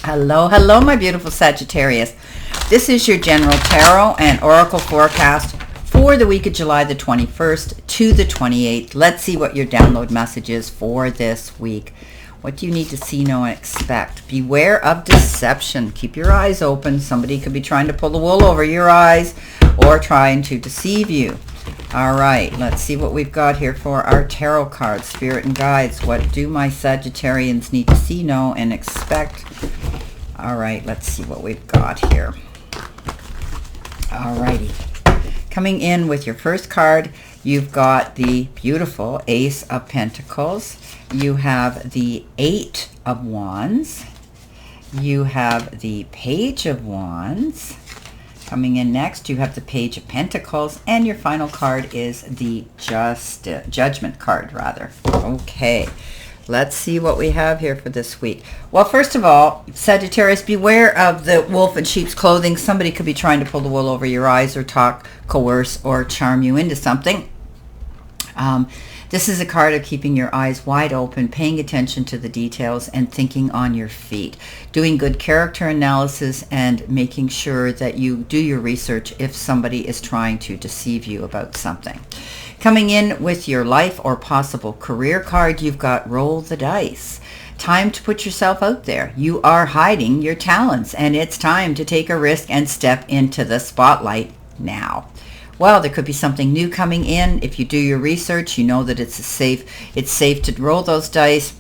Hello, hello, my beautiful Sagittarius. This is your general tarot and oracle forecast for the week of July the 21st to the 28th. Let's see what your download message is for this week. What do you need to see, know, and expect? Beware of deception. Keep your eyes open. Somebody could be trying to pull the wool over your eyes or trying to deceive you. All right, let's see what we've got here for our tarot cards, spirit and guides. What do my Sagittarians need to see, know, and expect? All right, let's see what we've got here. All righty. Coming in with your first card, you've got the beautiful Ace of Pentacles. You have the Eight of Wands. You have the Page of Wands. Coming in next, you have the Page of Pentacles, and your final card is the Judgment card, rather. Okay, let's see what we have here for this week. Well, first of all, Sagittarius, beware of the wolf in sheep's clothing. Somebody could be trying to pull the wool over your eyes or talk, coerce, or charm you into something. This is a card of keeping your eyes wide open, paying attention to the details, and thinking on your feet. Doing good character analysis and making sure that you do your research if somebody is trying to deceive you about something. Coming in with your life or possible career card, you've got roll the dice. Time to put yourself out there. You are hiding your talents, and it's time to take a risk and step into the spotlight now. Well, there could be something new coming in. If you do your research, you know that it's safe to roll those dice.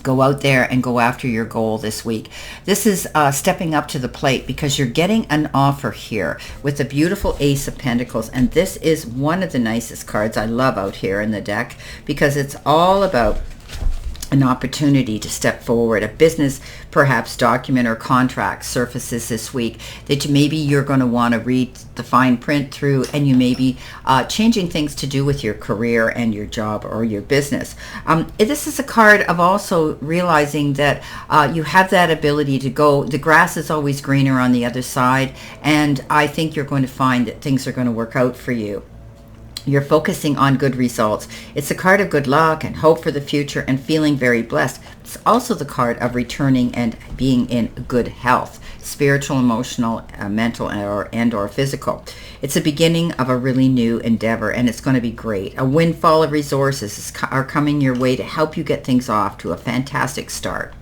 Go out there and go after your goal this week. This is stepping up to the plate because you're getting an offer here with the beautiful Ace of Pentacles. And this is one of the nicest cards I love out here in the deck because it's all about an opportunity to step forward. A business, perhaps document or contract surfaces this week that maybe you're going to want to read the fine print through, and you may be changing things to do with your career and your job or your business. This is a card of also realizing that you have that ability to go, the grass is always greener on the other side, and I think you're going to find that things are going to work out for you. You're focusing on good results. It's a card of good luck and hope for the future and feeling very blessed. It's also the card of returning and being in good health, spiritual, emotional, mental, or physical. It's a beginning of a really new endeavor, and it's going to be great. A windfall of resources are coming your way to help you get things off to a fantastic start.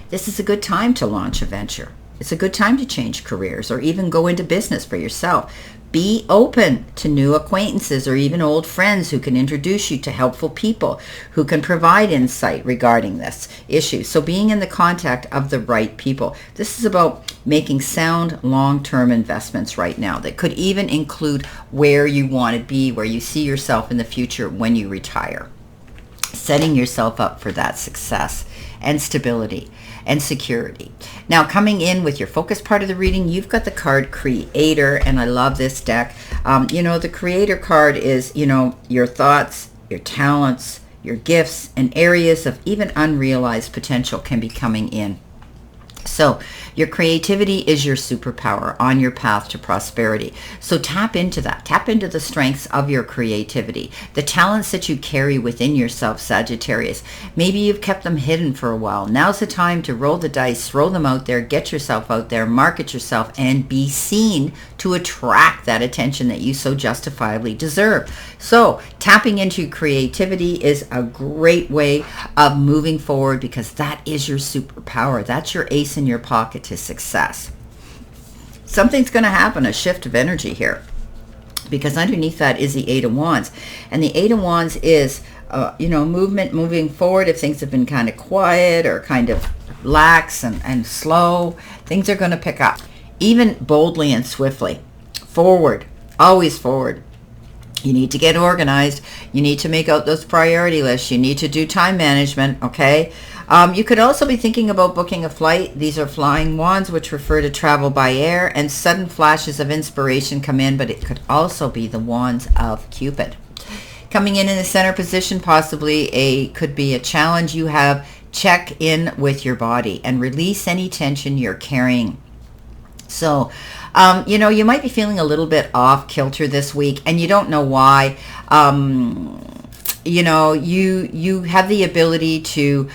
This is a good time to launch a venture. It's a good time to change careers or even go into business for yourself. Be open to new acquaintances or even old friends who can introduce you to helpful people who can provide insight regarding this issue. So being in the contact of the right people. This is about making sound long-term investments right now that could even include where you want to be, where you see yourself in the future when you retire. Setting yourself up for that success and stability and security. Now, coming in with your focus part of the reading, you've got the card Creator, and I love this deck. The Creator card is, your thoughts, your talents, your gifts, and areas of even unrealized potential can be coming in. So your creativity is your superpower on your path to prosperity. So tap into that. Tap into the strengths of your creativity, the talents that you carry within yourself, Sagittarius. Maybe you've kept them hidden for a while. Now's the time to roll the dice, throw them out there, get yourself out there, market yourself, and be seen to attract that attention that you so justifiably deserve. So tapping into creativity is a great way of moving forward because that is your superpower. That's your ace in your pocket to success. Something's going to happen, a shift of energy here, because underneath that is the Eight of Wands, and the Eight of Wands is movement, moving forward. If things have been kind of quiet or kind of lax and slow, things are going to pick up, even boldly and swiftly. Forward, always forward. You need to get organized. You need to make out those priority lists. You need to do time management, okay? You could also be thinking about booking a flight. These are flying wands, which refer to travel by air, and sudden flashes of inspiration come in, but it could also be the wands of Cupid. Coming in the center position, possibly could be a challenge you have. Check in with your body and release any tension you're carrying. So, you might be feeling a little bit off kilter this week, and you don't know why. You have the ability to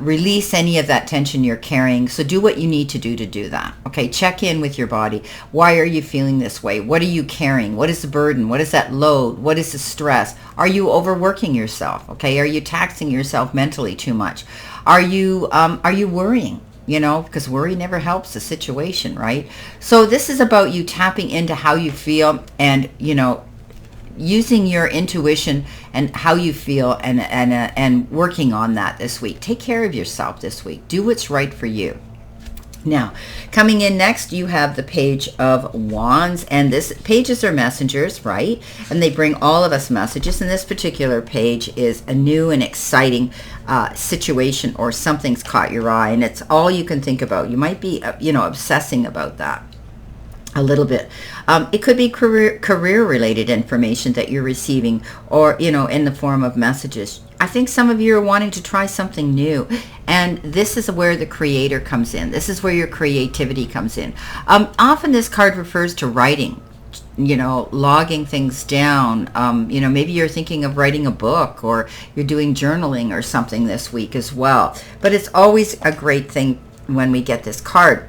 release any of that tension you're carrying. So do what you need to do that. Okay, check in with your body. Why are you feeling this way? What are you carrying? What is the burden? What is that load? What is the stress? Are you overworking yourself? Okay, are you taxing yourself mentally too much? Are you worrying? You know, because worry never helps the situation, right? So this is about you tapping into how you feel and, you know, using your intuition and how you feel and working on that this week. Take care of yourself this week. Do what's right for you. Now, coming in next, you have the Page of Wands, and this pages are messengers, right? And they bring all of us messages, and this particular page is a new and exciting situation, or something's caught your eye, and it's all you can think about. You might be, you know, obsessing about that a little bit. It could be career related information that you're receiving, or, you know, in the form of messages. I think some of you are wanting to try something new, and this is where the creator comes in. This is where your creativity comes in. Often this card refers to writing, you know, logging things down. You know, maybe you're thinking of writing a book, or you're doing journaling or something this week as well. But it's always a great thing when we get this card.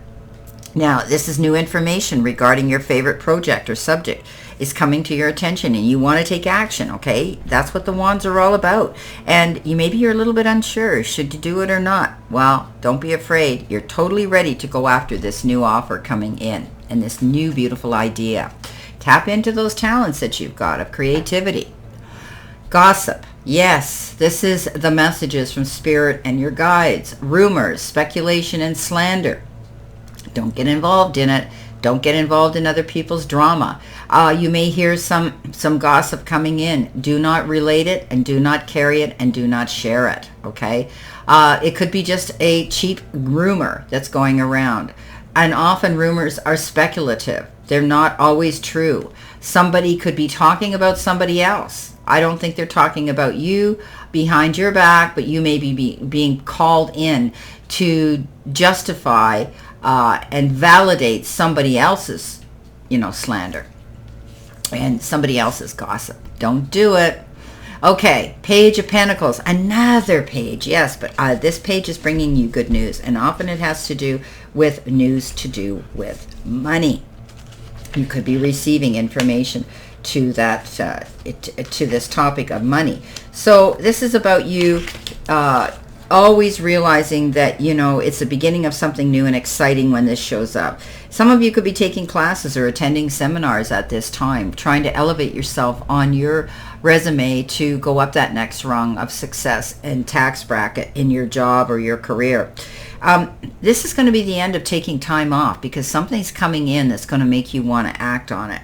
Now, this is new information regarding your favorite project or subject is coming to your attention, and you want to take action, okay? That's what the wands are all about. And maybe you're a little bit unsure, should you do it or not? Well, don't be afraid. You're totally ready to go after this new offer coming in and this new beautiful idea. Tap into those talents that you've got of creativity. Gossip. Yes, this is the messages from Spirit and your guides. Rumors, speculation, and slander. Don't get involved in it. Don't get involved in other people's drama. You may hear some gossip coming in. Do not relate it, and do not carry it, and do not share it, okay? It could be just a cheap rumor that's going around. And often rumors are speculative. They're not always true. Somebody could be talking about somebody else. I don't think they're talking about you behind your back, but you may be being called in to justify and validate somebody else's, you know, slander and somebody else's gossip. Don't do it. Okay, Page of Pentacles, another page. Yes, but this page is bringing you good news, and often it has to do with news to do with money. You could be receiving information to that to this topic of money. So this is about you always realizing that, you know, it's the beginning of something new and exciting when this shows up. Some of you could be taking classes or attending seminars at this time, trying to elevate yourself on your resume to go up that next rung of success and tax bracket in your job or your career. This is going to be the end of taking time off, because something's coming in that's going to make you want to act on it.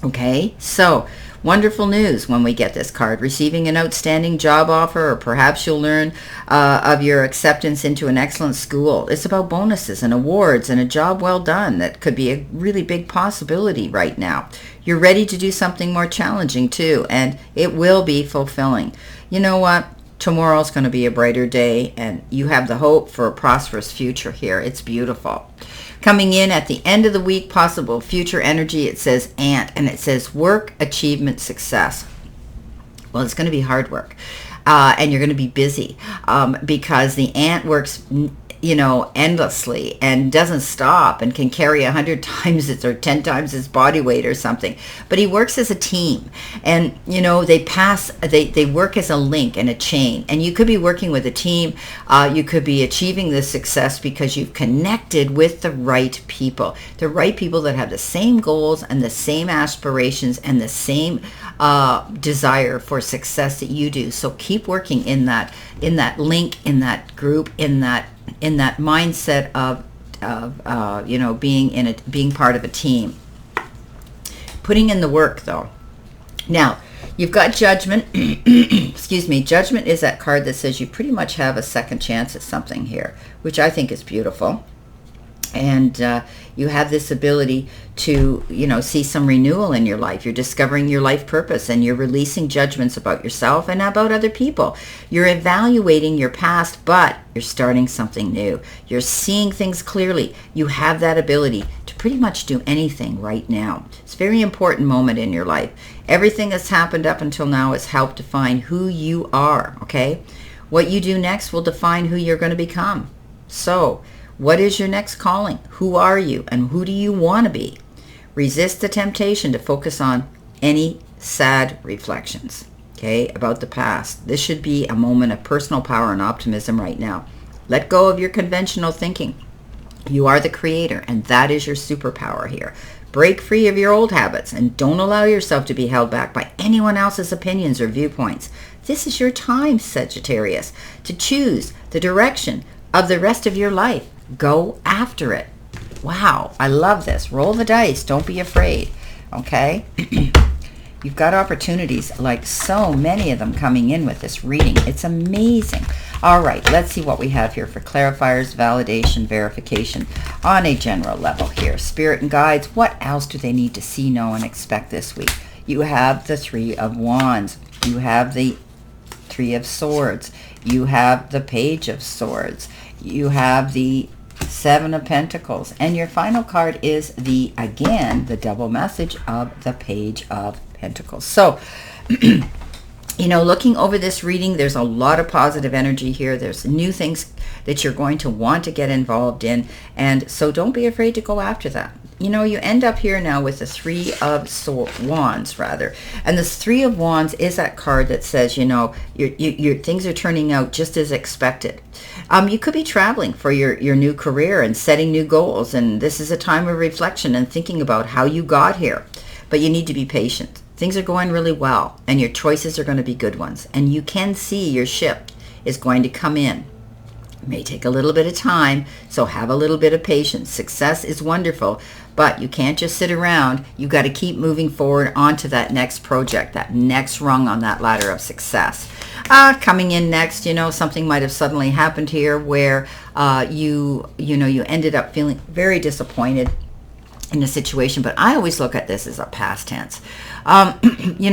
Okay, so wonderful news when we get this card. Receiving an outstanding job offer, or perhaps you'll learn of your acceptance into an excellent school. It's about bonuses and awards and a job well done. That could be a really big possibility right now. You're ready to do something more challenging too, and it will be fulfilling. You know what? Tomorrow's going to be a brighter day, and you have the hope for a prosperous future here. It's beautiful. Coming in at the end of the week, possible future energy, it says Ant, and it says work, achievement, success. Well, it's going to be hard work, and you're going to be busy because the Ant works, you know, endlessly and doesn't stop, and can carry 100 times its or 10 times its body weight or something. But he works as a team, and, you know, they work as a link and a chain. And you could be working with a team. You could be achieving this success because you've connected with the right people that have the same goals and the same aspirations and the same desire for success that you do. So keep working in that link, in that group, in that mindset of you know, being part of a team. Putting in the work, though. Now, you've got Judgment. Excuse me. Judgment is that card that says you pretty much have a second chance at something here, which I think is beautiful. And you have this ability to, you know, see some renewal in your life. You're discovering your life purpose, and you're releasing judgments about yourself and about other people. You're evaluating your past, but you're starting something new. You're seeing things clearly. You have that ability to pretty much do anything right now. It's a very important moment in your life. Everything that's happened up until now has helped define who you are, okay? What you do next will define who you're going to become. So, what is your next calling? Who are you and who do you want to be? Resist the temptation to focus on any sad reflections, okay, about the past. This should be a moment of personal power and optimism right now. Let go of your conventional thinking. You are the creator, and that is your superpower here. Break free of your old habits and don't allow yourself to be held back by anyone else's opinions or viewpoints. This is your time, Sagittarius, to choose the direction of the rest of your life. Go after it. Wow, I love this. Roll the dice. Don't be afraid. Okay? You've got opportunities, like so many of them coming in with this reading. It's amazing. All right, let's see what we have here for clarifiers, validation, verification on a general level here. Spirit and guides, what else do they need to see, know, and expect this week? You have the Three of Wands. You have the Three of Swords. You have the Page of Swords. You have the Seven of Pentacles. And your final card is again, the double message of the Page of Pentacles. So, looking over this reading, there's a lot of positive energy here. There's new things that you're going to want to get involved in. And so don't be afraid to go after that. You end up here now with the Three of Wands, rather. And this Three of Wands is that card that says, your things are turning out just as expected. You could be traveling for your new career and setting new goals. And this is a time of reflection and thinking about how you got here. But you need to be patient. Things are going really well, and your choices are going to be good ones. And you can see your ship is going to come in. It may take a little bit of time, so have a little bit of patience. Success is wonderful, but you can't just sit around. You've got to keep moving forward onto that next project, that next rung on that ladder of success. Coming in next, something might have suddenly happened here where you ended up feeling very disappointed in a situation, but I always look at this as a past tense. You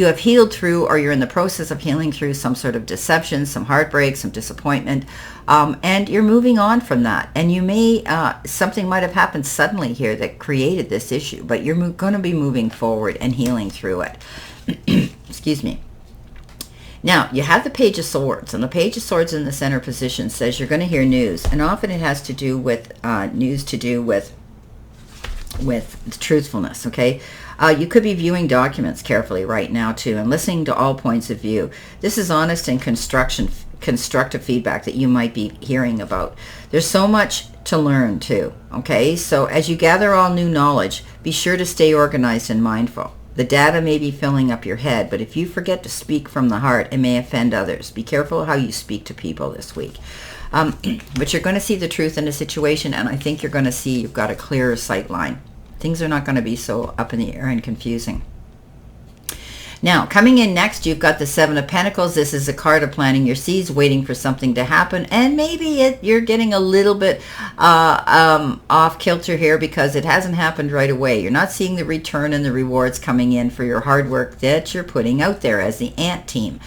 have healed through, or you're in the process of healing through some sort of deception, some heartbreak, some disappointment, and you're moving on from that. And you may, something might have happened suddenly here that created this issue, but you're going to be moving forward and healing through it. Excuse me. Now, you have the Page of Swords, and the Page of Swords in the center position says you're going to hear news, and often it has to do with news to do with truthfulness, okay? You could be viewing documents carefully right now, too, and listening to all points of view. This is honest and constructive feedback that you might be hearing about. There's so much to learn, too, okay? So as you gather all new knowledge, be sure to stay organized and mindful. The data may be filling up your head, but if you forget to speak from the heart, it may offend others. Be careful how you speak to people this week. But you're going to see the truth in a situation, and I think you're going to see you've got a clearer sight line. Things are not going to be so up in the air and confusing. Now, coming in next, you've got the Seven of Pentacles. This is a card of planting your seeds, waiting for something to happen, and maybe you're getting a little bit off kilter here because it hasn't happened right away. You're not seeing the return and the rewards coming in for your hard work that you're putting out there as the ant team.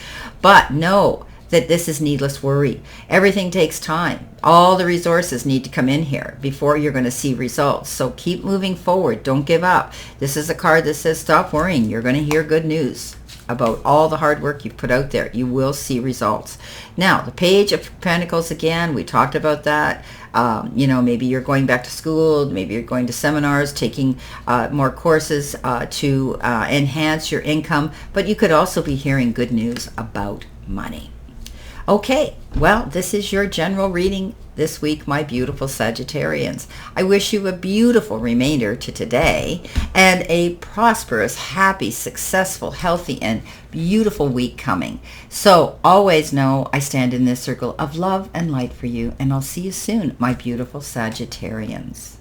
But know that this is needless worry. Everything takes time. All the resources need to come in here before you're going to see results. So keep moving forward. Don't give up. This is a card that says stop worrying. You're going to hear good news about all the hard work you've put out there. You will see results. Now, the Page of Pentacles again, we talked about that. Maybe you're going back to school, maybe you're going to seminars, taking more courses to enhance your income, but you could also be hearing good news about money. Okay, well, this is your general reading this week, my beautiful Sagittarians. I wish you a beautiful remainder to today and a prosperous, happy, successful, healthy, and beautiful week coming. So always know I stand in this circle of love and light for you, and I'll see you soon, my beautiful Sagittarians.